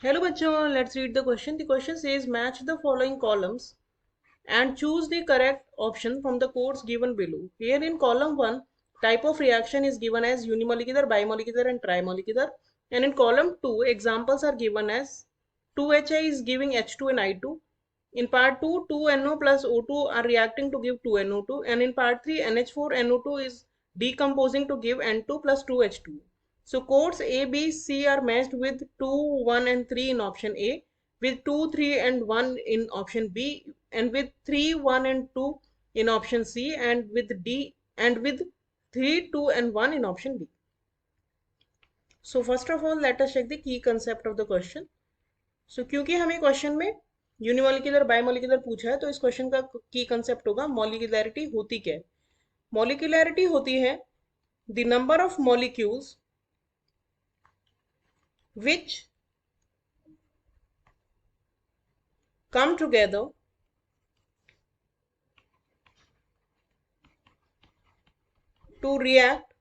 Hello बच्चों, let's read the question. The question says match the following columns and choose the correct option from the codes given below. Here in column 1, type of reaction is given as unimolecular, bimolecular and trimolecular. And in column 2, examples are given as 2HI is giving H2 and I2. In part 2, 2NO plus O2 are reacting to give 2NO2. And in part 3, NH4NO2 is decomposing to give N2 plus 2H2. So codes A, B, C are matched with 2, 1 and 3 in option A, with 2, 3 and 1 in option B, and with 3, 1 and 2 in option C, and with D, and with 3, 2 and 1 in option D. So first of all, let us check the key concept of the question. So क्योंकि हमें question में unimolecular biomolecular पूछा है, तो इस question का की concept होगा मॉलिक्यूलैरिटी होती क्या है। मॉलिक्यूलैरिटी होती है the number of molecules which come together to react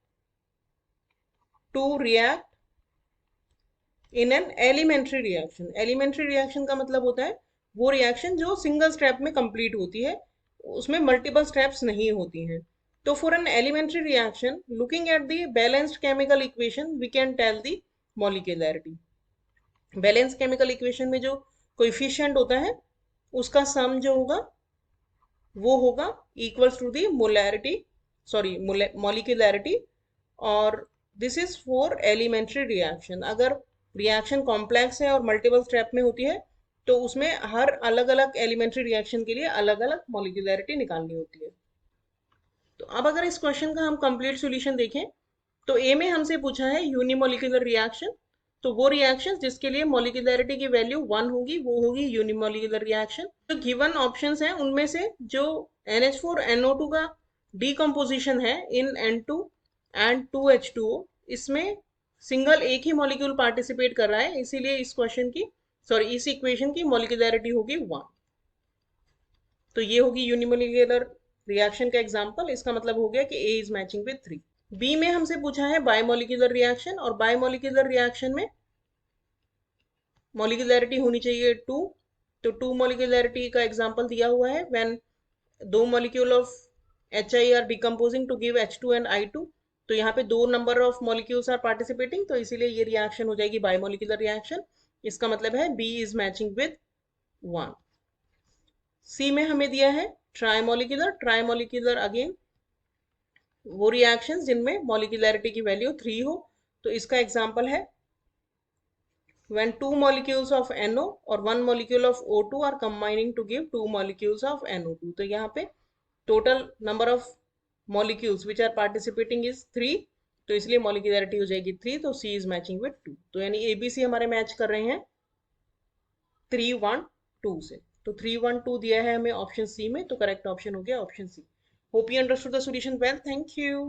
in an elementary reaction. Elementary reaction का मतलब होता है वो रिएक्शन जो सिंगल स्टेप में कंप्लीट होती है, उसमें मल्टीपल स्टेप्स नहीं होती हैं। तो for an elementary reaction looking at the balanced chemical equation we can tell the molecularity. Balance chemical equation में जो कोएफिशिएंट होता है उसका सम जो होगा वो होगा equals to the molarity, sorry molecularity. और this is for elementary reaction. अगर रिएक्शन कॉम्प्लेक्स है और मल्टीपल स्टेप में होती है तो उसमें हर अलग अलग एलिमेंट्री रिएक्शन के लिए अलग अलग मॉलिक्यूलैरिटी निकालनी होती है। तो अब अगर इस क्वेश्चन का हम कंप्लीट सॉल्यूशन देखें तो ए में हमसे पूछा है यूनिमोलिकुलर रिएक्शन। तो वो रिएक्शन जिसके लिए मॉलिक्यूलैरिटी की वैल्यू 1 होगी वो होगी यूनिमोलिकुलर रिएक्शन। जो गिवन ऑप्शंस हैं उनमें से जो NH4NO2 का डीकम्पोजिशन है इन N2 एंड 2H2O, इसमें सिंगल एक ही मॉलिक्यूल पार्टिसिपेट कर रहा है, इसीलिए इस क्वेश्चन की सॉरी इस इक्वेशन की मॉलिक्यूलैरिटी होगी 1। तो ये होगी यूनिमोलिकुलर रिएक्शन का एग्जांपल। इसका मतलब हो गया कि ए इज मैचिंग विद 3। बी में हमसे पूछा है बायोमोलिकुलर रिएक्शन, और बायोमोलिकुलर रिएक्शन में मॉलिक्यूलैरिटी होनी चाहिए 2। तो 2 मॉलिक्यूलैरिटी का एग्जांपल दिया हुआ है व्हेन दो molecule of HI are decomposing to give H2 and I2। तो यहाँ पे दो number of molecules are participating, तो इसीलिए ये रिएक्शन हो जाएगी बायोमोलिकुलर रिएक्शन। इसका मतलब है बी इज मैचिंग विद 1। सी में हमें दिया है ट्राइमोलिकुलर। ट्राइमोलिकुलर अगेन वो रिएक्शंस जिनमें मॉलिक्यूलैरिटी की वैल्यू 3 हो। तो इसका एग्जांपल है when two molecules of NO or one molecule of O2 are combining to give two molecules of NO2। तो यहाँ पे total number of molecules which are participating is 3, तो इसलिए मॉलिक्यूलैरिटी हो जाएगी 3। तो C is matching with 2। तो यानी ABC हमारे मैच कर रहे हैं 3 1 2 से। तो 3 1 2 दिया है हमें ऑप्शन सी में, तो करेक्ट ऑप्शन हो गया option C. Hope you understood the solution well. Thank you.